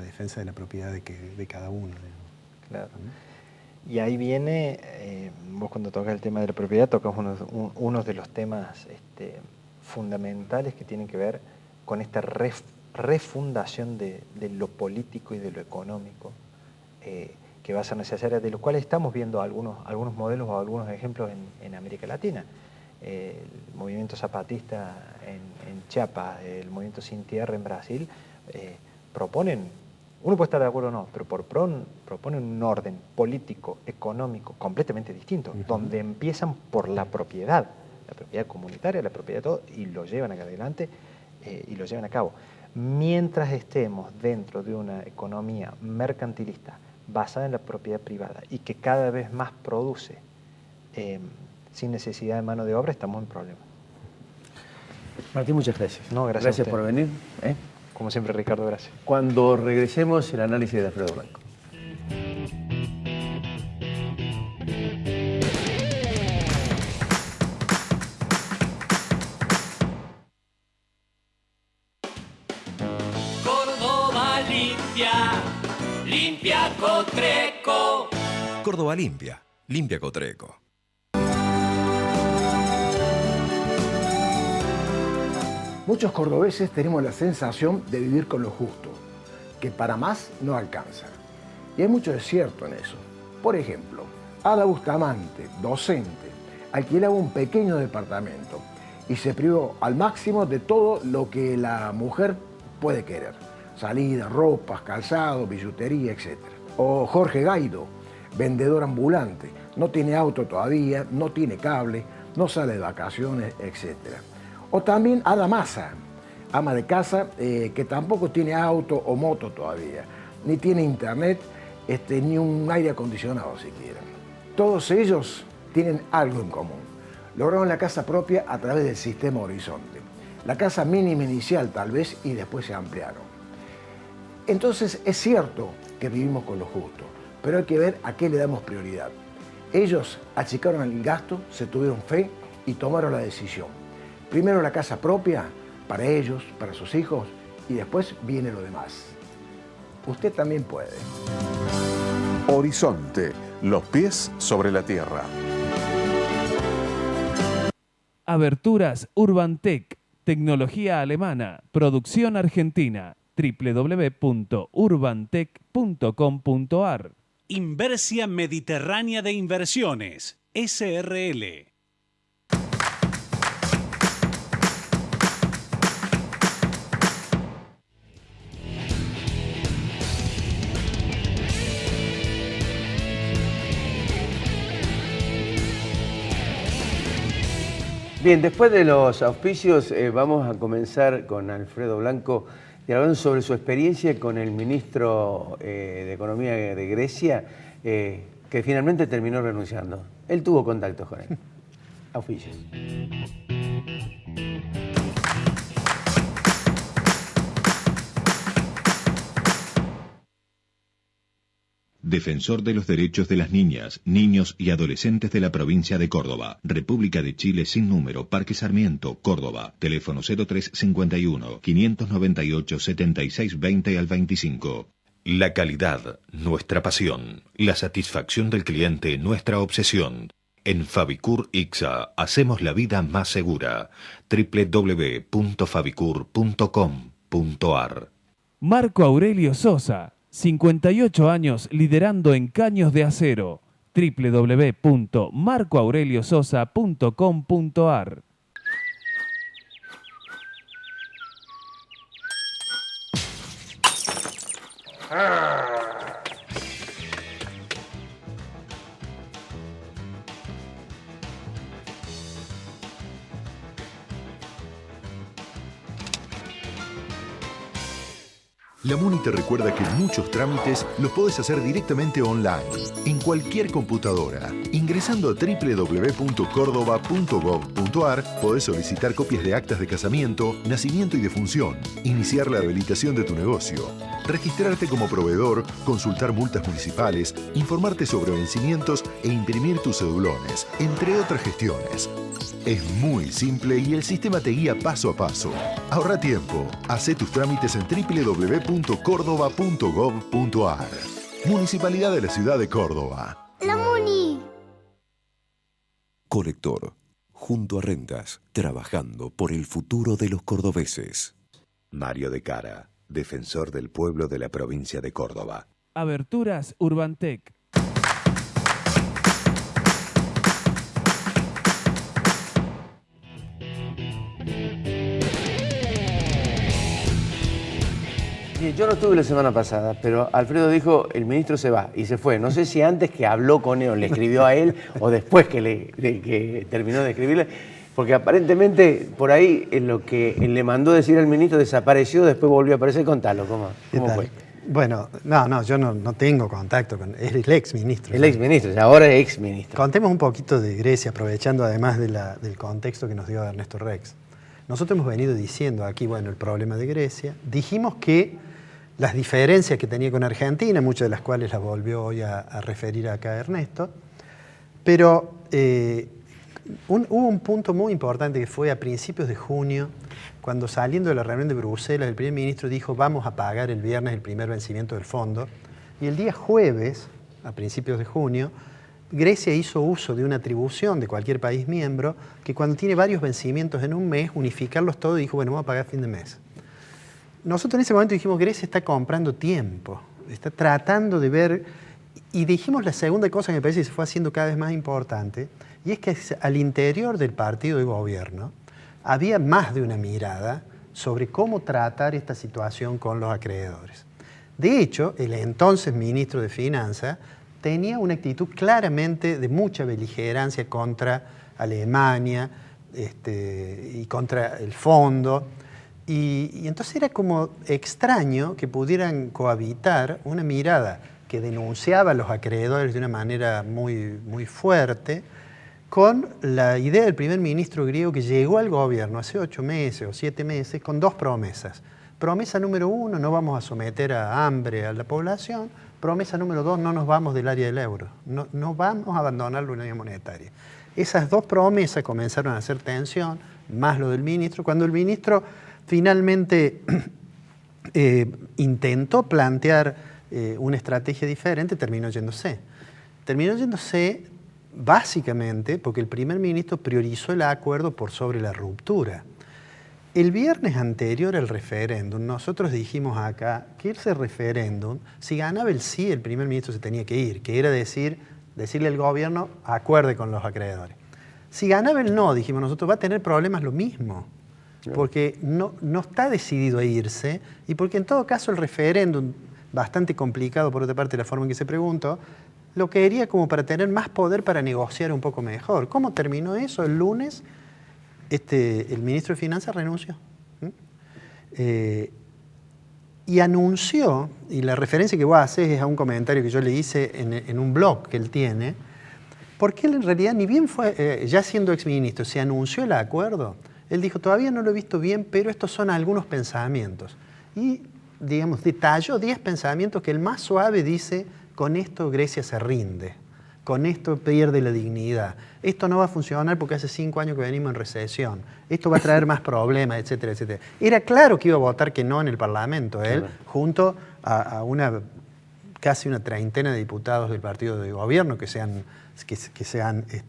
defensa de la propiedad de cada uno. Digamos. Claro. Y ahí viene, vos cuando tocas el tema de la propiedad, tocas uno de los temas fundamentales que tienen que ver con esta refundación de lo político y de lo económico, que va a ser necesaria, de lo cual estamos viendo algunos modelos o algunos ejemplos en América Latina. El movimiento zapatista en Chiapas, el movimiento Sin Tierra en Brasil, proponen, uno puede estar de acuerdo o no, pero proponen un orden político, económico, completamente distinto, donde empiezan por la propiedad comunitaria, la propiedad de todo, y lo llevan acá adelante y lo llevan a cabo. Mientras estemos dentro de una economía mercantilista basada en la propiedad privada y que cada vez más produce sin necesidad de mano de obra, estamos en problemas. Martín, muchas gracias. No, gracias por venir. Como siempre, Ricardo, gracias. Cuando regresemos, el análisis de Alfredo Blanco. Córdoba limpia, limpia Cotreco. Córdoba limpia, limpia Cotreco. Muchos cordobeses tenemos la sensación de vivir con lo justo, que para más no alcanza. Y hay mucho de cierto en eso. Por ejemplo, Ada Bustamante, docente, alquilaba un pequeño departamento y se privó al máximo de todo lo que la mujer puede querer. Salida, ropas, calzado, billutería, etc. O Jorge Gaido, vendedor ambulante, no tiene auto todavía, no tiene cable, no sale de vacaciones, etc. O también Ada Massa, ama de casa, que tampoco tiene auto o moto todavía, ni tiene internet, ni un aire acondicionado siquiera. Todos ellos tienen algo en común. Lograron la casa propia a través del sistema Horizonte. La casa mínima inicial tal vez y después se ampliaron. Entonces es cierto que vivimos con lo justo, pero hay que ver a qué le damos prioridad. Ellos achicaron el gasto, se tuvieron fe y tomaron la decisión. Primero la casa propia, para ellos, para sus hijos, y después viene lo demás. Usted también puede. Horizonte, los pies sobre la tierra. Aberturas Urbantec, tecnología alemana, producción argentina, www.urbantec.com.ar. Inversia Mediterránea de Inversiones, SRL. Bien, después de los auspicios vamos a comenzar con Alfredo Blanco dialogando sobre su experiencia con el ministro de Economía de Grecia, que finalmente terminó renunciando. Él tuvo contactos con él. Auspicios. Defensor de los derechos de las niñas, niños y adolescentes de la provincia de Córdoba. República de Chile sin número, Parque Sarmiento, Córdoba. Teléfono 0351 598 7620 al 25. La calidad, nuestra pasión. La satisfacción del cliente, nuestra obsesión. En Fabicur Ixa hacemos la vida más segura. www.fabicur.com.ar. Marco Aurelio Sosa, 58 años liderando en caños de acero. www.marcoaureliososa.com.ar. La MUNI te recuerda que muchos trámites los podés hacer directamente online, en cualquier computadora. Ingresando a www.cordoba.gov.ar podés solicitar copias de actas de casamiento, nacimiento y defunción, iniciar la habilitación de tu negocio, registrarte como proveedor, consultar multas municipales, informarte sobre vencimientos e imprimir tus cedulones, entre otras gestiones. Es muy simple y el sistema te guía paso a paso. Ahorra tiempo. Hacé tus trámites en www.cordoba.gov.ar. Municipalidad de la Ciudad de Córdoba. ¡La MUNI! Colector. Junto a Rentas. Trabajando por el futuro de los cordobeses. Mario de Cara, defensor del pueblo de la provincia de Córdoba. Aberturas Urbantec. Yo no estuve la semana pasada, pero Alfredo dijo, el ministro se va, y se fue. No sé si antes que habló con él, o le escribió a él, o después que terminó de escribirle, porque aparentemente por ahí en lo que le mandó decir al ministro desapareció, después volvió a aparecer. Contalo, ¿cómo fue? Bueno, yo no tengo contacto con... Es el exministro. El exministro, ahora es exministro. Contemos un poquito de Grecia, aprovechando además del contexto que nos dio Ernesto Rex. Nosotros hemos venido diciendo aquí, bueno, el problema de Grecia. Dijimos que las diferencias que tenía con Argentina, muchas de las cuales las volvió hoy a referir acá Ernesto, pero hubo un punto muy importante que fue a principios de junio, cuando saliendo de la reunión de Bruselas, el primer ministro dijo vamos a pagar el viernes el primer vencimiento del fondo, y el día jueves, a principios de junio, Grecia hizo uso de una atribución de cualquier país miembro que cuando tiene varios vencimientos en un mes, unificarlos todos y dijo, bueno, vamos a pagar a fin de mes. Nosotros en ese momento dijimos, Grecia está comprando tiempo, está tratando de ver, y dijimos la segunda cosa que me parece que se fue haciendo cada vez más importante, y es que al interior del partido de gobierno había más de una mirada sobre cómo tratar esta situación con los acreedores. De hecho, el entonces ministro de Finanzas tenía una actitud claramente de mucha beligerancia contra Alemania y contra el fondo. Y entonces era como extraño que pudieran cohabitar una mirada que denunciaba a los acreedores de una manera muy, muy fuerte con la idea del primer ministro griego que llegó al gobierno hace 8 meses o 7 meses con 2 promesas. Promesa número 1, no vamos a someter a hambre a la población. Promesa número 2, no nos vamos del área del euro. No vamos a abandonar la unidad monetaria. Esas 2 promesas comenzaron a hacer tensión, más lo del ministro. Cuando el ministro finalmente intentó plantear una estrategia diferente, terminó yéndose. Terminó yéndose básicamente porque el primer ministro priorizó el acuerdo por sobre la ruptura. El viernes anterior al referéndum, nosotros dijimos acá que ese referéndum, si ganaba el sí, el primer ministro se tenía que ir, que era decirle al gobierno, acuerde con los acreedores. Si ganaba el no, dijimos nosotros, va a tener problemas lo mismo, porque no está decidido a irse, y porque en todo caso el referéndum, bastante complicado por otra parte la forma en que se preguntó, lo quería como para tener más poder para negociar un poco mejor. ¿Cómo terminó eso? El lunes el ministro de Finanzas renunció. Y anunció, y la referencia que vos haces es a un comentario que yo le hice en un blog que él tiene, porque él en realidad, ni bien fue, ya siendo exministro, se anunció el acuerdo, él dijo, todavía no lo he visto bien, pero estos son algunos pensamientos. Y, digamos, detalló 10 pensamientos que el más suave dice, con esto Grecia se rinde. Con esto pierde la dignidad. Esto no va a funcionar porque hace 5 años que venimos en recesión. Esto va a traer más problemas, etcétera, etcétera. Era claro que iba a votar que no en el Parlamento, él, junto a casi una treintena de diputados del partido de gobierno que se han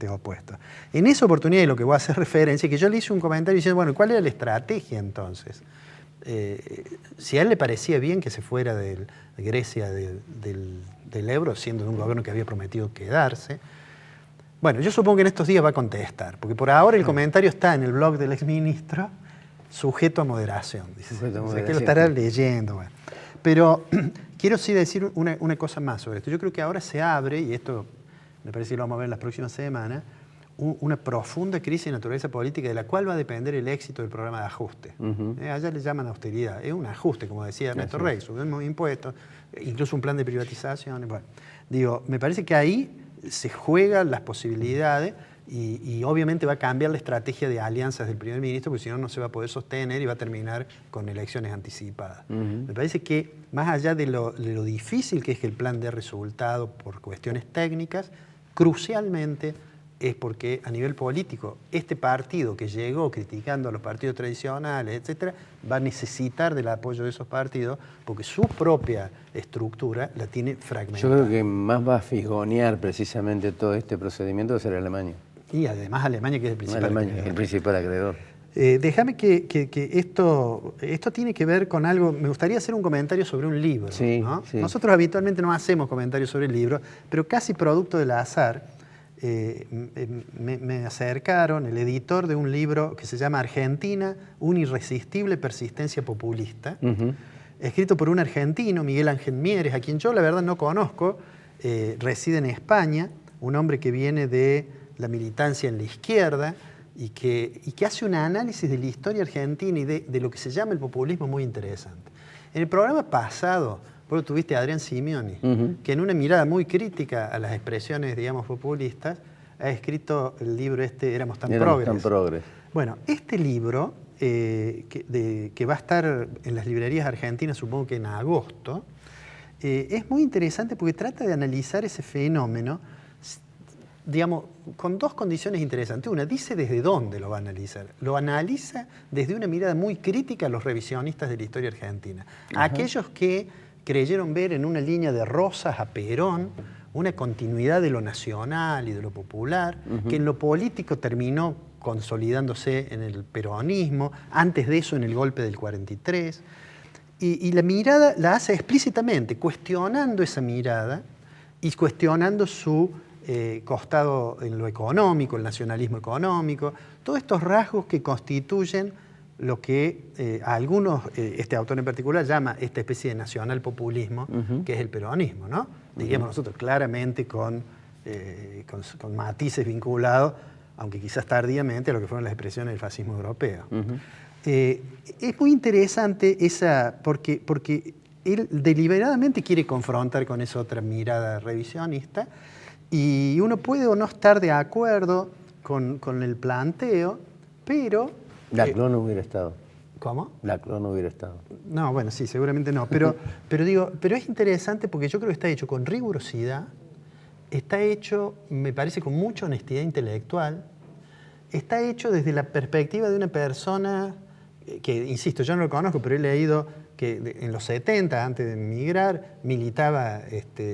opuesto. En esa oportunidad, y lo que voy a hacer referencia, que yo le hice un comentario diciendo, bueno, ¿cuál era la estrategia entonces? Si a él le parecía bien que se fuera de Grecia del euro, siendo de un gobierno que había prometido quedarse. Bueno, yo supongo que en estos días va a contestar, porque por ahora el comentario está en el blog del exministro, sujeto a moderación. Dice, que lo estará leyendo. Bueno. Pero, Quiero sí decir una cosa más sobre esto. Yo creo que ahora se abre, y esto me parece que lo vamos a ver en las próximas semanas, una profunda crisis de naturaleza política de la cual va a depender el éxito del programa de ajuste. Allá le llaman austeridad. Es un ajuste, como decía Ernesto Rey, subimos impuestos, incluso un plan de privatización. Bueno, digo, me parece que ahí se juegan las posibilidades y obviamente va a cambiar la estrategia de alianzas del primer ministro, porque si no, no se va a poder sostener y va a terminar con elecciones anticipadas. Me parece que más allá de lo difícil que es que el plan dé resultado por cuestiones técnicas, crucialmente es porque a nivel político este partido que llegó criticando a los partidos tradicionales, etcétera, va a necesitar del apoyo de esos partidos porque su propia estructura la tiene fragmentada. Yo creo que más va a figonear precisamente todo este procedimiento va a ser Alemania. Y además Alemania, que es el principal acreedor. El principal acreedor. Déjame que esto tiene que ver con algo. Me gustaría hacer un comentario sobre un libro. Sí, ¿no? sí. Nosotros habitualmente no hacemos comentarios sobre el libro, pero casi producto del azar, me acercaron el editor de un libro que se llama Argentina, una irresistible persistencia populista, escrito por un argentino, Miguel Ángel Mieres, a quien yo la verdad no conozco, reside en España, un hombre que viene de la militancia en la izquierda y que hace un análisis de la historia argentina y de lo que se llama el populismo muy interesante. En el programa pasado, vos tuviste a Adrián Simeoni, que en una mirada muy crítica a las expresiones, digamos, populistas, ha escrito el libro Éramos tan progres. Bueno, este libro, que va a estar en las librerías argentinas, supongo que en agosto, es muy interesante porque trata de analizar ese fenómeno, digamos, con dos condiciones interesantes. Una, dice desde dónde lo va a analizar. Lo analiza desde una mirada muy crítica a los revisionistas de la historia argentina. A aquellos que creyeron ver en una línea de Rosas a Perón una continuidad de lo nacional y de lo popular, que en lo político terminó consolidándose en el peronismo, antes de eso en el golpe del 43. Y la mirada la hace explícitamente, cuestionando esa mirada y cuestionando su costado en lo económico, el nacionalismo económico, todos estos rasgos que constituyen lo que a algunos, este autor en particular, llama esta especie de nacional populismo, que es el peronismo, ¿no? Diríamos nosotros claramente con matices vinculados, aunque quizás tardíamente, a lo que fueron las expresiones del fascismo europeo. Es muy interesante porque él deliberadamente quiere confrontar con esa otra mirada revisionista y uno puede o no estar de acuerdo con el planteo, pero... Laclau no hubiera estado. ¿Cómo? Laclau no hubiera estado. No, bueno, sí, seguramente no. Pero es interesante porque yo creo que está hecho con rigurosidad, está hecho, me parece, con mucha honestidad intelectual, está hecho desde la perspectiva de una persona que, insisto, yo no lo conozco, pero he leído que en los 70, antes de emigrar, militaba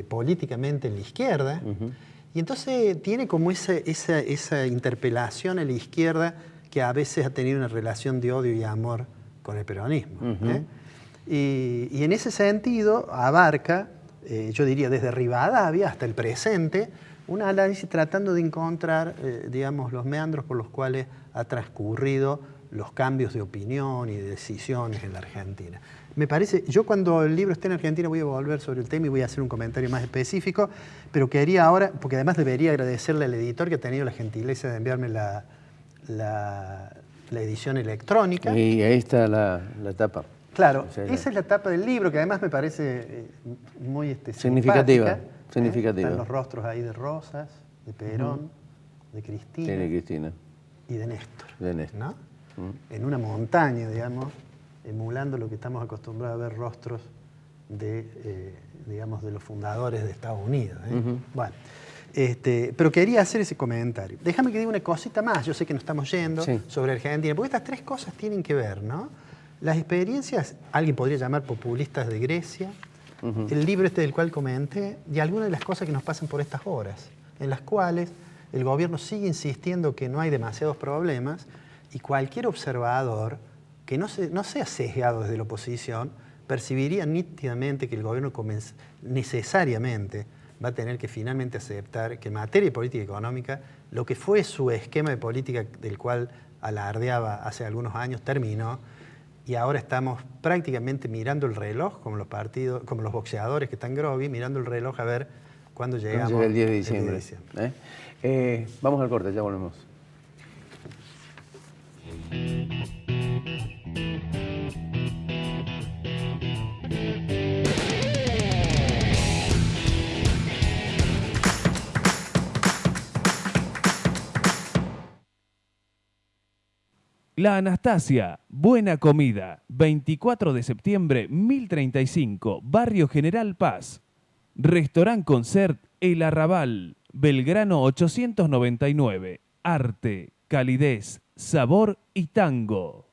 políticamente en la izquierda, y entonces tiene como esa interpelación a la izquierda que a veces ha tenido una relación de odio y amor con el peronismo. Y en ese sentido abarca, yo diría, desde Rivadavia hasta el presente, un análisis tratando de encontrar, digamos, los meandros por los cuales ha transcurrido los cambios de opinión y de decisiones en la Argentina. Me parece, yo cuando el libro esté en Argentina voy a volver sobre el tema y voy a hacer un comentario más específico, pero quería ahora, porque además debería agradecerle al editor que ha tenido la gentileza de enviarme la edición electrónica. Y ahí está la tapa. Claro, O sea, esa es la tapa del libro, que además me parece muy significativa. simpática. Están los rostros ahí de Rosas, de Perón, de Cristina. Tiene Cristina. Y de Néstor. De Néstor. ¿No? En una montaña, digamos, emulando lo que estamos acostumbrados a ver rostros de, digamos, de los fundadores de Estados Unidos. Bueno, pero quería hacer ese comentario. Déjame que diga una cosita más, yo sé que nos estamos yendo sobre Argentina, porque estas tres cosas tienen que ver, ¿no? Las experiencias, alguien podría llamar populistas de Grecia, el libro del cual comenté, y algunas de las cosas que nos pasan por estas horas, en las cuales el gobierno sigue insistiendo que no hay demasiados problemas y cualquier observador que no sea sesgado desde la oposición percibiría nítidamente que el gobierno necesariamente va a tener que finalmente aceptar que en materia de política económica lo que fue su esquema de política del cual alardeaba hace algunos años terminó y ahora estamos prácticamente mirando el reloj, como los boxeadores que están groggy, mirando el reloj a ver cuándo llegamos. Llega el 10 de diciembre. Vamos al corte, ya volvemos. La Anastasia, buena comida, 24 de septiembre 1035, Barrio General Paz. Restaurant Concert El Arrabal, Belgrano 899, arte, calidez, sabor y tango.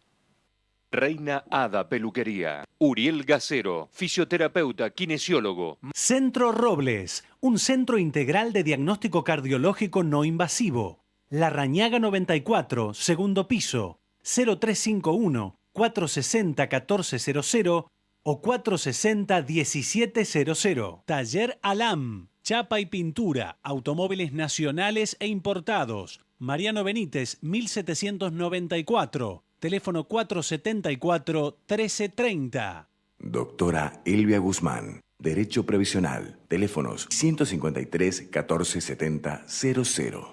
Reina Hada Peluquería. Uriel Gacero, fisioterapeuta, kinesiólogo. Centro Robles, un centro integral de diagnóstico cardiológico no invasivo. La Rañaga 94, segundo piso, 0351-460-1400 o 460-1700. Taller Alam, chapa y pintura, automóviles nacionales e importados. Mariano Benítez, 1794. Teléfono 474-1330. Doctora Elvia Guzmán, Derecho Previsional. Teléfonos 153-1470-00.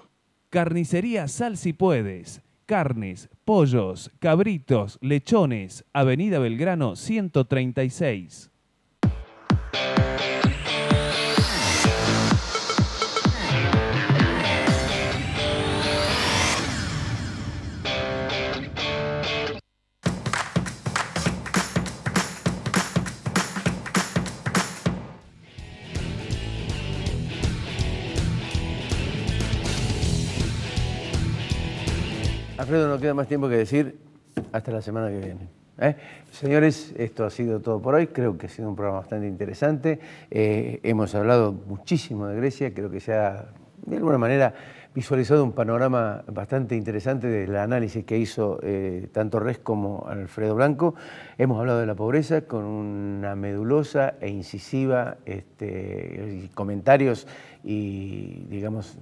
Carnicería Sal Si Puedes. Carnes, pollos, cabritos, lechones. Avenida Belgrano 136. Alfredo, no queda más tiempo que decir hasta la semana que viene. Señores, esto ha sido todo por hoy. Creo que ha sido un programa bastante interesante. Hemos hablado muchísimo de Grecia. Creo que se ha, de alguna manera, visualizado un panorama bastante interesante del análisis que hizo tanto Res como Alfredo Blanco. Hemos hablado de la pobreza con una medulosa e incisiva comentarios y, digamos,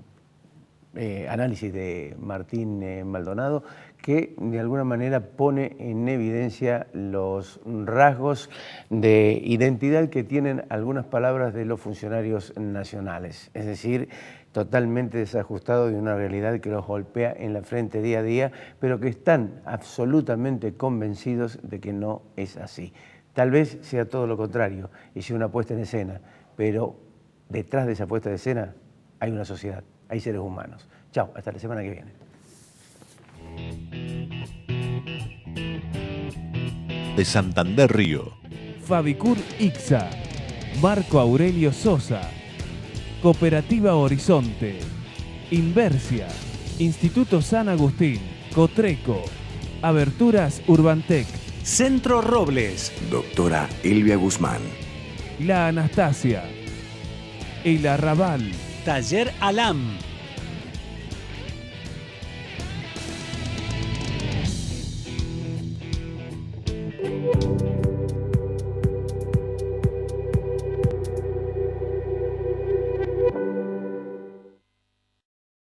análisis de Martín Maldonado, que de alguna manera pone en evidencia los rasgos de identidad que tienen algunas palabras de los funcionarios nacionales, es decir, totalmente desajustado de una realidad que los golpea en la frente día a día, pero que están absolutamente convencidos de que no es así. Tal vez sea todo lo contrario y sea una puesta en escena, pero detrás de esa puesta en escena hay una sociedad. Hay seres humanos. Chao, hasta la semana que viene. De Santander Río. Fabicur Ixa. Marco Aurelio Sosa. Cooperativa Horizonte. Inversia. Instituto San Agustín. Cotreco. Aberturas Urbantec. Centro Robles. Doctora Elvia Guzmán. La Anastasia. El Arrabal. Taller Alam.